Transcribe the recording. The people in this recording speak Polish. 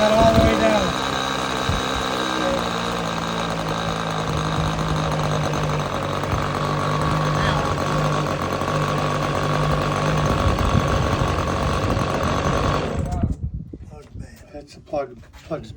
pedal all the way down. That's the plug. Plugs